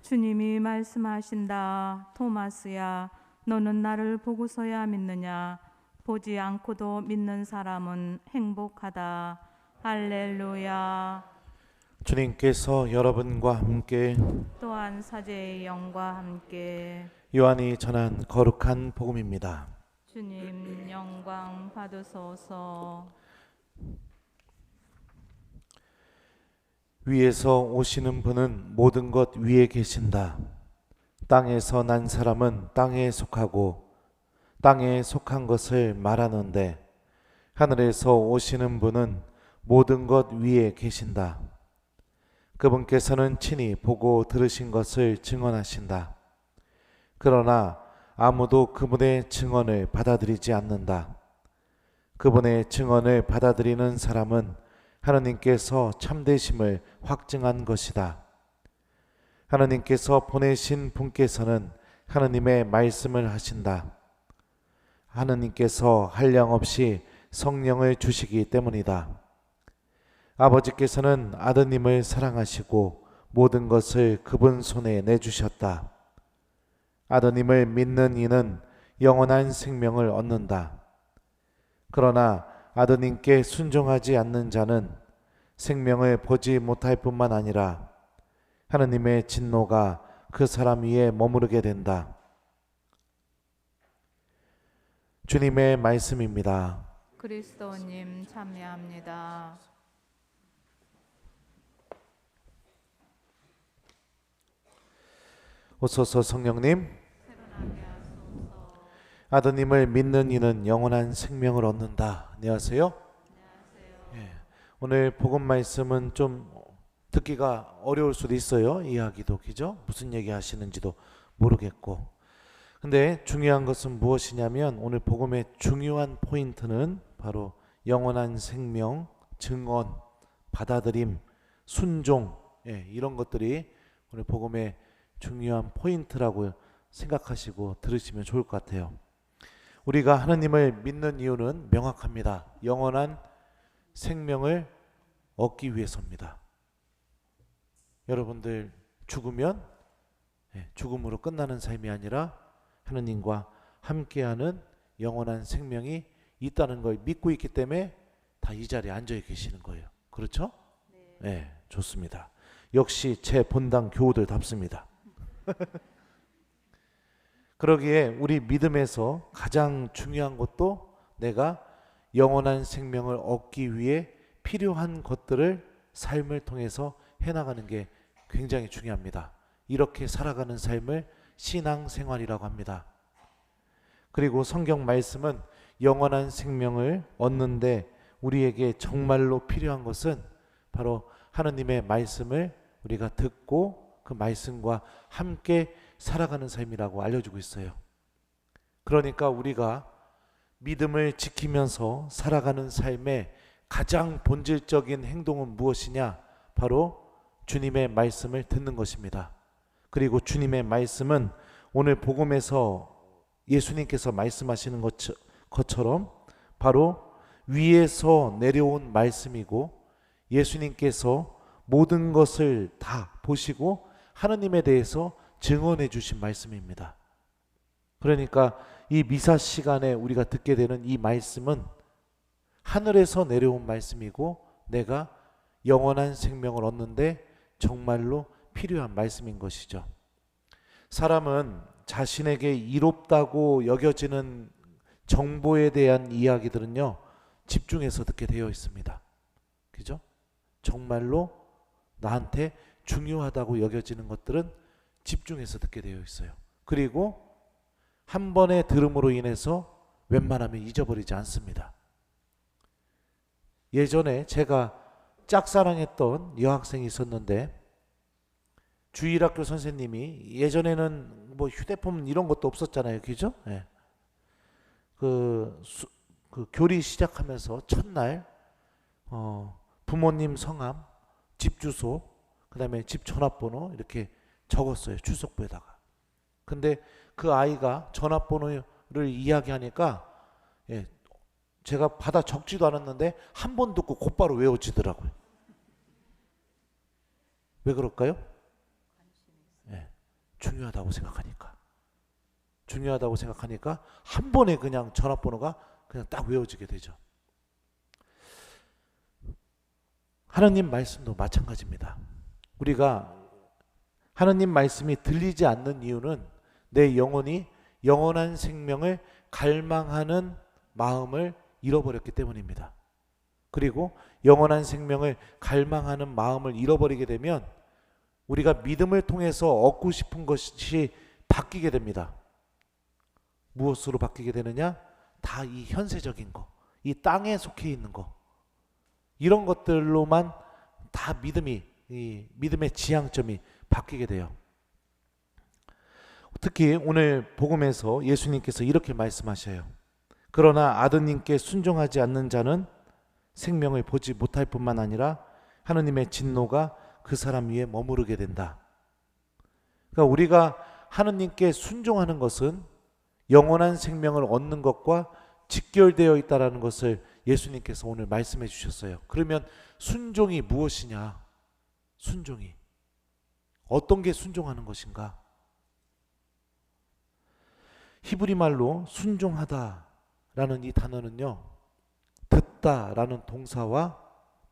주님이 말씀하신다. 토마스야, 너는 나를 보고서야 믿느냐? 보지 않고도 믿는 사람은 행복하다. 할렐루야. 주님께서 여러분과 함께 또한 사제의 영과 함께 요한이 전한 거룩한 복음입니다. 주님 영광 받으소서. 위에서 오시는 분은 모든 것 위에 계신다. 땅에서 난 사람은 땅에 속하고 땅에 속한 것을 말하는데 하늘에서 오시는 분은 모든 것 위에 계신다. 그분께서는 친히 보고 들으신 것을 증언하신다. 그러나 아무도 그분의 증언을 받아들이지 않는다. 그분의 증언을 받아들이는 사람은 하나님께서 참되심을 확증한 것이다. 하나님께서 보내신 분께서는 하나님의 말씀을 하신다. 하나님께서 한량없이 성령을 주시기 때문이다. 아버지께서는 아드님을 사랑하시고 모든 것을 그분 손에 내주셨다. 아드님을 믿는 이는 영원한 생명을 얻는다. 그러나 아드님께 순종하지 않는 자는 생명을 보지 못할 뿐만 아니라 하나님의 진노가 그 사람 위에 머무르게 된다. 주님의 말씀입니다. 그리스도님 참여합니다. 오소서 성령님, 아드님을 믿는 이는 영원한 생명을 얻는다. 안녕하세요. 예, 오늘 복음 말씀은 좀 듣기가 어려울 수도 있어요. 이해하기도, 그죠? 무슨 얘기 하시는지도 모르겠고. 근데 중요한 것은 무엇이냐면 오늘 복음의 중요한 포인트는 바로 영원한 생명, 증언, 받아들임, 순종, 이런 것들이 오늘 복음의 중요한 포인트라고 생각하시고 들으시면 좋을 것 같아요. 우리가 하나님을 믿는 이유는 명확합니다. 영원한 생명을 얻기 위해서입니다. 여러분들 죽으면 죽음으로 끝나는 삶이 아니라 하나님과 함께하는 영원한 생명이 있다는 걸 믿고 있기 때문에 다 이 자리에 앉아 계시는 거예요. 그렇죠? 네, 좋습니다. 역시 제 본당 교우들답습니다. 그러기에 우리 믿음에서 가장 중요한 것도 내가 영원한 생명을 얻기 위해 필요한 것들을 삶을 통해서 해나가는 게 굉장히 중요합니다. 이렇게 살아가는 삶을 신앙생활이라고 합니다. 그리고 성경 말씀은 영원한 생명을 얻는데 우리에게 정말로 필요한 것은 바로 하나님의 말씀을 우리가 듣고 그 말씀과 함께 살아가는 삶이라고 알려주고 있어요. 그러니까 우리가 믿음을 지키면서 살아가는 삶의 가장 본질적인 행동은 무엇이냐? 바로 주님의 말씀을 듣는 것입니다. 그리고 주님의 말씀은 오늘 복음에서 예수님께서 말씀하시는 것처럼 바로 위에서 내려온 말씀이고 예수님께서 모든 것을 다 보시고 하나님에 대해서 증언해 주신 말씀입니다. 그러니까 이 미사 시간에 우리가 듣게 되는 이 말씀은 하늘에서 내려온 말씀이고 내가 영원한 생명을 얻는데 정말로 필요한 말씀인 것이죠. 사람은 자신에게 이롭다고 여겨지는 정보에 대한 이야기들은요, 집중해서 듣게 되어 있습니다. 그죠? 정말로 나한테 중요하다고 여겨지는 것들은 집중해서 듣게 되어 있어요. 그리고 한 번의 들음으로 인해서 웬만하면 잊어버리지 않습니다. 예전에 제가 짝사랑했던 여학생이 있었는데 주일학교 선생님이 예전에는 뭐 휴대폰 이런 것도 없었잖아요. 그죠? 네. 그 교리 시작하면서 첫날 부모님 성함, 집 주소, 그 다음에 집 전화번호 이렇게 적었어요. 출석부에다가. 근데 그 아이가 전화번호를 이야기하니까 제가 받아 적지도 않았는데 한 번 듣고 곧바로 외워지더라고요. 왜 그럴까요? 중요하다고 생각하니까 한 번에 그냥 전화번호가 그냥 딱 외워지게 되죠. 하나님 말씀도 마찬가지입니다. 우리가 하나님 말씀이 들리지 않는 이유는 내 영혼이 영원한 생명을 갈망하는 마음을 잃어버렸기 때문입니다. 그리고 영원한 생명을 갈망하는 마음을 잃어버리게 되면 우리가 믿음을 통해서 얻고 싶은 것이 바뀌게 됩니다. 무엇으로 바뀌게 되느냐? 다 이 현세적인 거, 이 땅에 속해 있는 거, 이런 것들로만 다 이 믿음의 지향점이 바뀌게 돼요. 특히 오늘 복음에서 예수님께서 이렇게 말씀하셔요. 그러나 아드님께 순종하지 않는 자는 생명을 보지 못할 뿐만 아니라 하느님의 진노가 그 사람 위에 머무르게 된다. 그러니까 우리가 하느님께 순종하는 것은 영원한 생명을 얻는 것과 직결되어 있다는 것을 예수님께서 오늘 말씀해 주셨어요. 그러면 순종이 무엇이냐? 순종이 어떤 게 순종하는 것인가? 히브리 말로 순종하다라는 이 단어는요, 듣다라는 동사와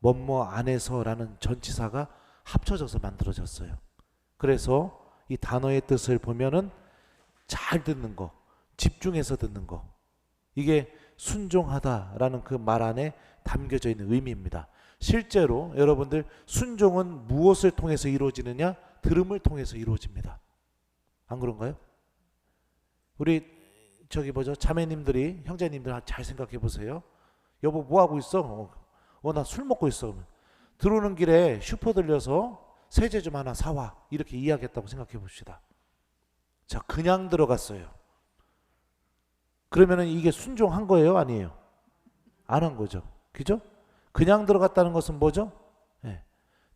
뭐뭐 안에서라는 전치사가 합쳐져서 만들어졌어요. 그래서 이 단어의 뜻을 보면은 잘 듣는 거, 집중해서 듣는 거, 이게 순종하다라는 그 말 안에 담겨져 있는 의미입니다. 실제로 여러분들 순종은 무엇을 통해서 이루어지느냐? 들음을 통해서 이루어집니다. 안 그런가요? 우리 자매님들이, 형제님들 잘 생각해 보세요. 여보 뭐 하고 있어? 나 술 먹고 있어. 들어오는 길에 슈퍼 들려서 세제 좀 하나 사와, 이렇게 이야기했다고 생각해 봅시다. 자, 그냥 들어갔어요. 그러면은 이게 순종한 거예요, 아니에요? 안 한 거죠. 그죠? 그냥 들어갔다는 것은 뭐죠? 네.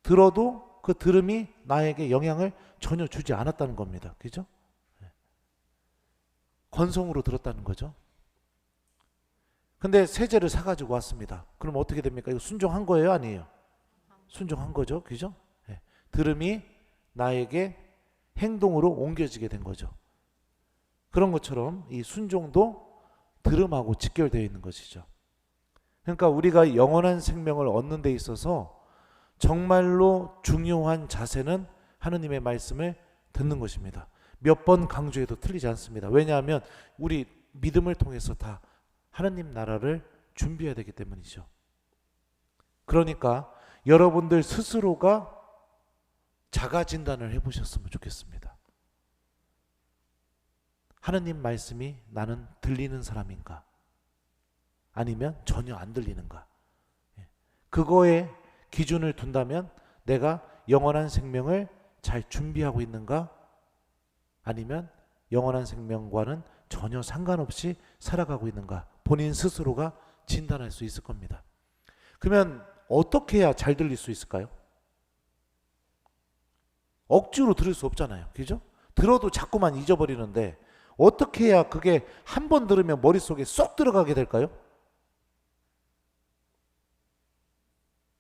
들어도 그 들음이 나에게 영향을 전혀 주지 않았다는 겁니다. 그죠? 네. 건성으로 들었다는 거죠. 근데 세제를 사가지고 왔습니다. 그럼 어떻게 됩니까? 이거 순종한 거예요, 아니에요? 순종한 거죠. 그죠? 네. 들음이 나에게 행동으로 옮겨지게 된 거죠. 그런 것처럼 이 순종도 들음하고 직결되어 있는 것이죠. 그러니까 우리가 영원한 생명을 얻는 데 있어서 정말로 중요한 자세는 하느님의 말씀을 듣는 것입니다. 몇 번 강조해도 틀리지 않습니다. 왜냐하면 우리 믿음을 통해서 다 하느님 나라를 준비해야 되기 때문이죠. 그러니까 여러분들 스스로가 자가 진단을 해보셨으면 좋겠습니다. 하느님 말씀이 나는 들리는 사람인가? 아니면 전혀 안 들리는가? 그거에 기준을 둔다면 내가 영원한 생명을 잘 준비하고 있는가? 아니면 영원한 생명과는 전혀 상관없이 살아가고 있는가? 본인 스스로가 진단할 수 있을 겁니다. 그러면 어떻게 해야 잘 들릴 수 있을까요? 억지로 들을 수 없잖아요. 그죠? 들어도 자꾸만 잊어버리는데 어떻게 해야 그게 한 번 들으면 머릿속에 쏙 들어가게 될까요?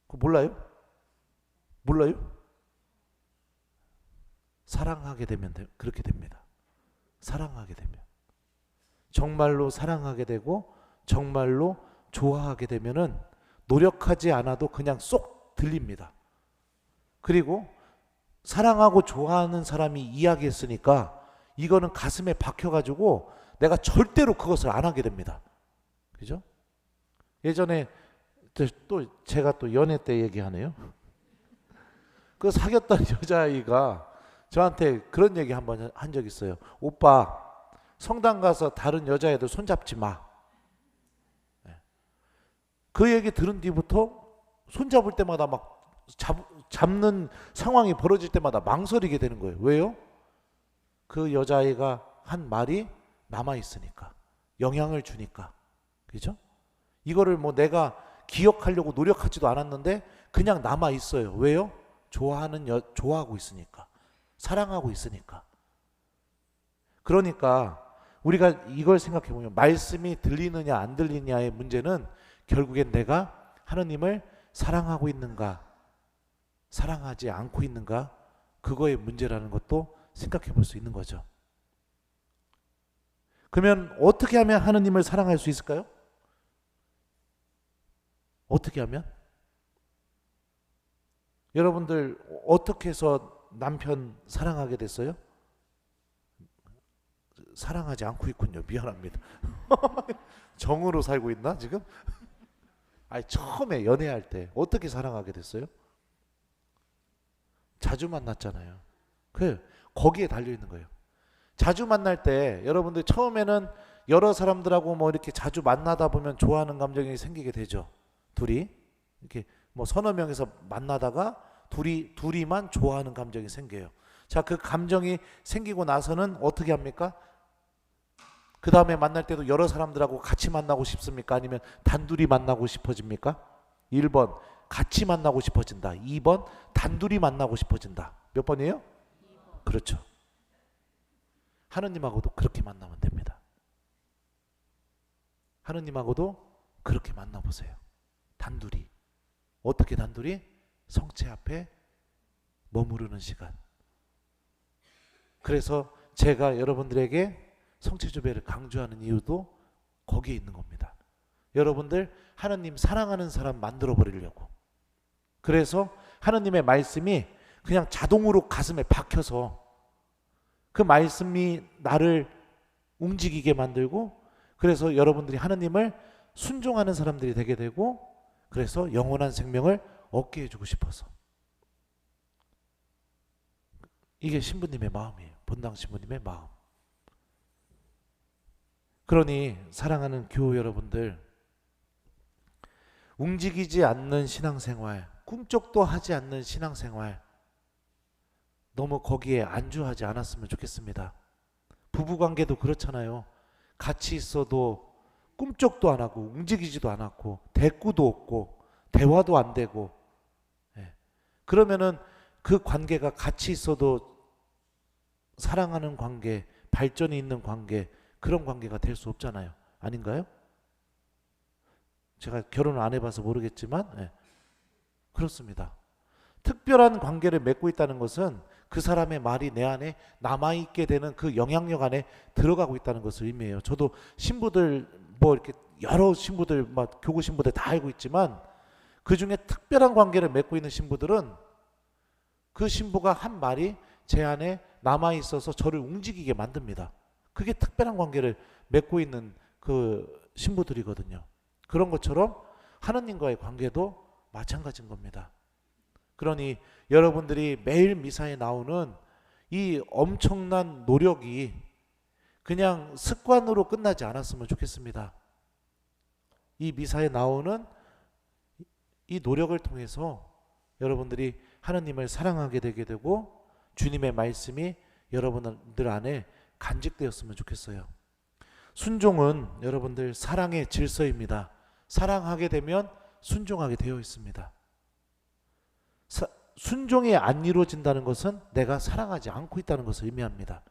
그거 몰라요? 사랑하게 되면 그렇게 됩니다. 사랑하게 되면. 정말로 사랑하게 되고 정말로 좋아하게 되면은 노력하지 않아도 그냥 쏙 들립니다. 그리고 사랑하고 좋아하는 사람이 이야기했으니까 이거는 가슴에 박혀가지고 내가 절대로 그것을 안 하게 됩니다. 그죠? 예전에 또 제가 또 연애 때 얘기하네요. 그 사귀었던 여자아이가 저한테 그런 얘기 한번 한 적 있어요. 오빠, 성당 가서 다른 여자애들 손잡지 마. 그 얘기 들은 뒤부터 손잡을 때마다 막 잡는 상황이 벌어질 때마다 망설이게 되는 거예요. 왜요? 그 여자아이가 한 말이 남아있으니까, 영향을 주니까. 그죠? 이거를 뭐 내가 기억하려고 노력하지도 않았는데 그냥 남아있어요. 왜요? 좋아하고 있으니까. 사랑하고 있으니까. 그러니까 우리가 이걸 생각해 보면 말씀이 들리느냐 안 들리느냐의 문제는 결국엔 내가 하느님을 사랑하고 있는가, 사랑하지 않고 있는가, 그거의 문제라는 것도 생각해 볼 수 있는 거죠. 그러면 어떻게 하면 하느님을 사랑할 수 있을까요? 어떻게 하면? 여러분들 어떻게 해서 남편 사랑하게 됐어요? 사랑하지 않고 있군요. 미안합니다. 정으로 살고 있나 지금? 아니 처음에 연애할 때 어떻게 사랑하게 됐어요? 자주 만났잖아요. 거기에 달려 있는 거예요. 자주 만날 때 여러분들 처음에는 여러 사람들하고 뭐 이렇게 자주 만나다 보면 좋아하는 감정이 생기게 되죠. 둘이 이렇게 뭐 서너 명에서 만나다가 둘이만 좋아하는 감정이 생겨요. 자, 그 감정이 생기고 나서는 어떻게 합니까? 그 다음에 만날 때도 여러 사람들하고 같이 만나고 싶습니까? 아니면 단둘이 만나고 싶어집니까? 1번 같이 만나고 싶어진다. 2번 단둘이 만나고 싶어진다. 몇 번이에요? 2번. 그렇죠. 하느님하고도 그렇게 만나면 됩니다. 하느님하고도 그렇게 만나보세요. 단둘이. 어떻게 단둘이? 성체 앞에 머무르는 시간. 그래서 제가 여러분들에게 성체조배를 강조하는 이유도 거기에 있는 겁니다. 여러분들 하느님 사랑하는 사람 만들어 버리려고. 그래서 하느님의 말씀이 그냥 자동으로 가슴에 박혀서 그 말씀이 나를 움직이게 만들고, 그래서 여러분들이 하느님을 순종하는 사람들이 되게 되고, 그래서 영원한 생명을 얻게 해주고 싶어서. 이게 신부님의 마음이에요. 본당 신부님의 마음. 그러니 사랑하는 교우 여러분들, 움직이지 않는 신앙생활, 꿈쩍도 하지 않는 신앙생활, 너무 거기에 안주하지 않았으면 좋겠습니다. 부부관계도 그렇잖아요. 같이 있어도 꿈쩍도 안 하고 움직이지도 않았고 대꾸도 없고 대화도 안 되고, 그러면은 그 관계가 같이 있어도 사랑하는 관계, 발전이 있는 관계, 그런 관계가 될 수 없잖아요. 아닌가요? 제가 결혼을 안 해봐서 모르겠지만 그렇습니다. 특별한 관계를 맺고 있다는 것은 그 사람의 말이 내 안에 남아있게 되는 그 영향력 안에 들어가고 있다는 것을 의미해요. 저도 신부들 뭐 이렇게 여러 신부들 막 교구 신부들 다 알고 있지만, 그 중에 특별한 관계를 맺고 있는 신부들은 그 신부가 한 말이 제 안에 남아있어서 저를 움직이게 만듭니다. 그게 특별한 관계를 맺고 있는 그 신부들이거든요. 그런 것처럼 하느님과의 관계도 마찬가지인 겁니다. 그러니 여러분들이 매일 미사에 나오는 이 엄청난 노력이 그냥 습관으로 끝나지 않았으면 좋겠습니다. 이 미사에 나오는 이 노력을 통해서 여러분들이 하느님을 사랑하게 되게 되고 주님의 말씀이 여러분들 안에 간직되었으면 좋겠어요. 순종은 여러분들 사랑의 질서입니다. 사랑하게 되면 순종하게 되어 있습니다. 순종이 안 이루어진다는 것은 내가 사랑하지 않고 있다는 것을 의미합니다.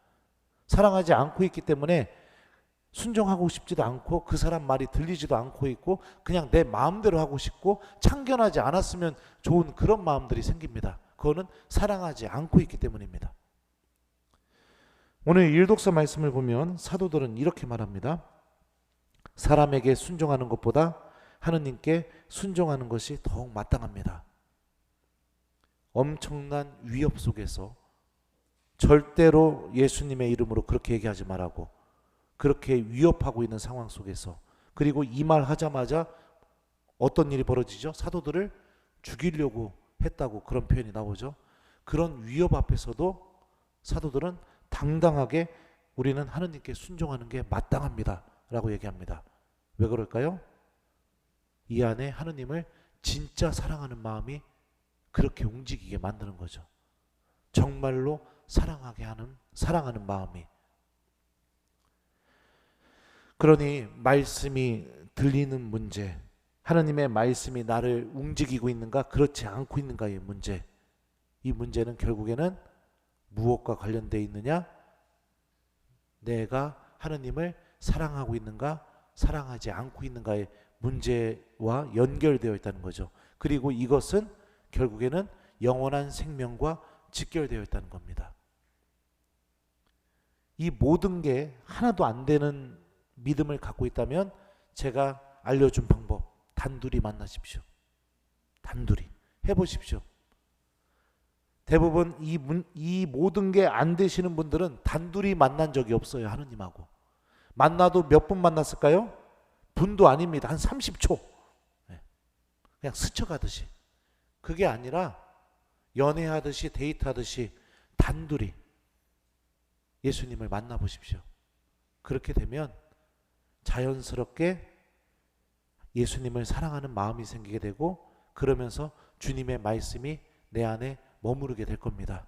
사랑하지 않고 있기 때문에 순종하고 싶지도 않고 그 사람 말이 들리지도 않고 있고 그냥 내 마음대로 하고 싶고 참견하지 않았으면 좋은 그런 마음들이 생깁니다. 그거는 사랑하지 않고 있기 때문입니다. 오늘 일독서 말씀을 보면 사도들은 이렇게 말합니다. 사람에게 순종하는 것보다 하느님께 순종하는 것이 더욱 마땅합니다. 엄청난 위협 속에서 절대로 예수님의 이름으로 그렇게 얘기하지 말라고, 그렇게 위협하고 있는 상황 속에서, 그리고 이 말 하자마자 어떤 일이 벌어지죠? 사도들을 죽이려고 했다고 그런 표현이 나오죠. 그런 위협 앞에서도 사도들은 당당하게 우리는 하느님께 순종하는 게 마땅합니다 라고 얘기합니다. 왜 그럴까요? 이 안에 하느님을 진짜 사랑하는 마음이 그렇게 움직이게 만드는 거죠. 정말로 사랑하는 마음이. 그러니 말씀이 들리는 문제, 하느님의 말씀이 나를 움직이고 있는가 그렇지 않고 있는가의 문제, 이 문제는 결국에는 무엇과 관련되어 있느냐? 내가 하느님을 사랑하고 있는가 사랑하지 않고 있는가의 문제와 연결되어 있다는 거죠. 그리고 이것은 결국에는 영원한 생명과 직결되어 있다는 겁니다. 이 모든 게 하나도 안 되는 믿음을 갖고 있다면 제가 알려준 방법 단둘이 만나십시오. 단둘이 해보십시오. 대부분 이 모든 게 안 되시는 분들은 단둘이 만난 적이 없어요. 하느님하고 만나도 몇 분 만났을까요? 분도 아닙니다. 한 30초. 그냥 스쳐가듯이. 그게 아니라 연애하듯이 데이트하듯이 단둘이 예수님을 만나보십시오. 그렇게 되면 자연스럽게 예수님을 사랑하는 마음이 생기게 되고 그러면서 주님의 말씀이 내 안에 머무르게 될 겁니다.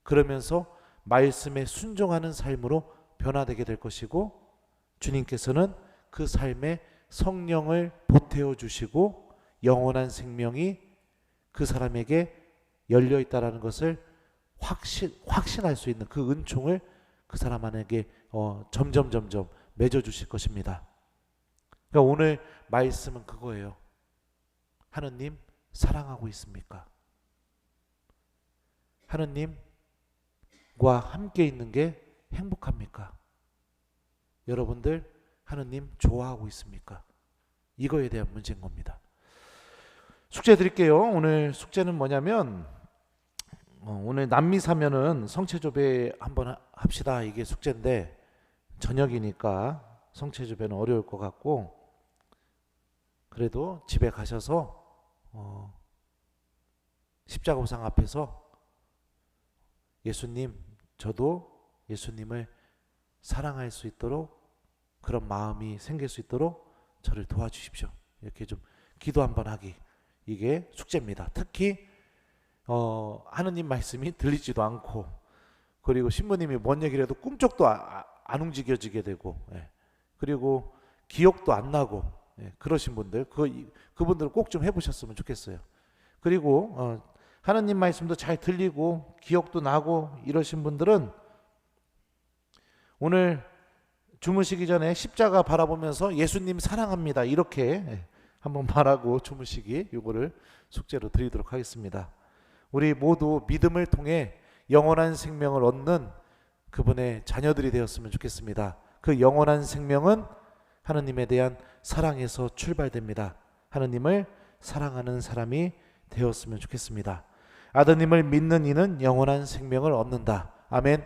그러면서 말씀에 순종하는 삶으로 변화되게 될 것이고 주님께서는 그 삶에 성령을 보태어 주시고 영원한 생명이 그 사람에게 열려 있다라는 것을 확신할 수 있는 그 은총을 그 사람에게 점점 맺어 주실 것입니다. 그러니까 오늘 말씀은 그거예요. 하느님 사랑하고 있습니까? 하느님과 함께 있는 게 행복합니까? 여러분들 하느님 좋아하고 있습니까? 이거에 대한 문제인 겁니다. 숙제 드릴게요. 오늘 숙제는 뭐냐면 오늘 남미 사면은 성체조배 한번 합시다. 이게 숙제인데 저녁이니까 성체조배는 어려울 것 같고 그래도 집에 가셔서 십자가상 앞에서 예수님, 저도 예수님을 사랑할 수 있도록 그런 마음이 생길 수 있도록 저를 도와주십시오. 이렇게 좀 기도 한번 하기. 이게 숙제입니다. 특히 하느님 말씀이 들리지도 않고 그리고 신부님이 뭔 얘기를 해도 꿈쩍도 안 움직여지게 되고 그리고 기억도 안 나고 그러신 분들 그분들 꼭 좀 해보셨으면 좋겠어요. 그리고 하느님 말씀도 잘 들리고 기억도 나고 이러신 분들은 오늘 주무시기 전에 십자가 바라보면서 예수님 사랑합니다 이렇게 한번 말하고 주무시기 요거를 숙제로 드리도록 하겠습니다. 우리 모두 믿음을 통해 영원한 생명을 얻는 그분의 자녀들이 되었으면 좋겠습니다. 그 영원한 생명은 하느님에 대한 사랑에서 출발됩니다. 하느님을 사랑하는 사람이 되었으면 좋겠습니다. 아드님을 믿는 이는 영원한 생명을 얻는다. 아멘.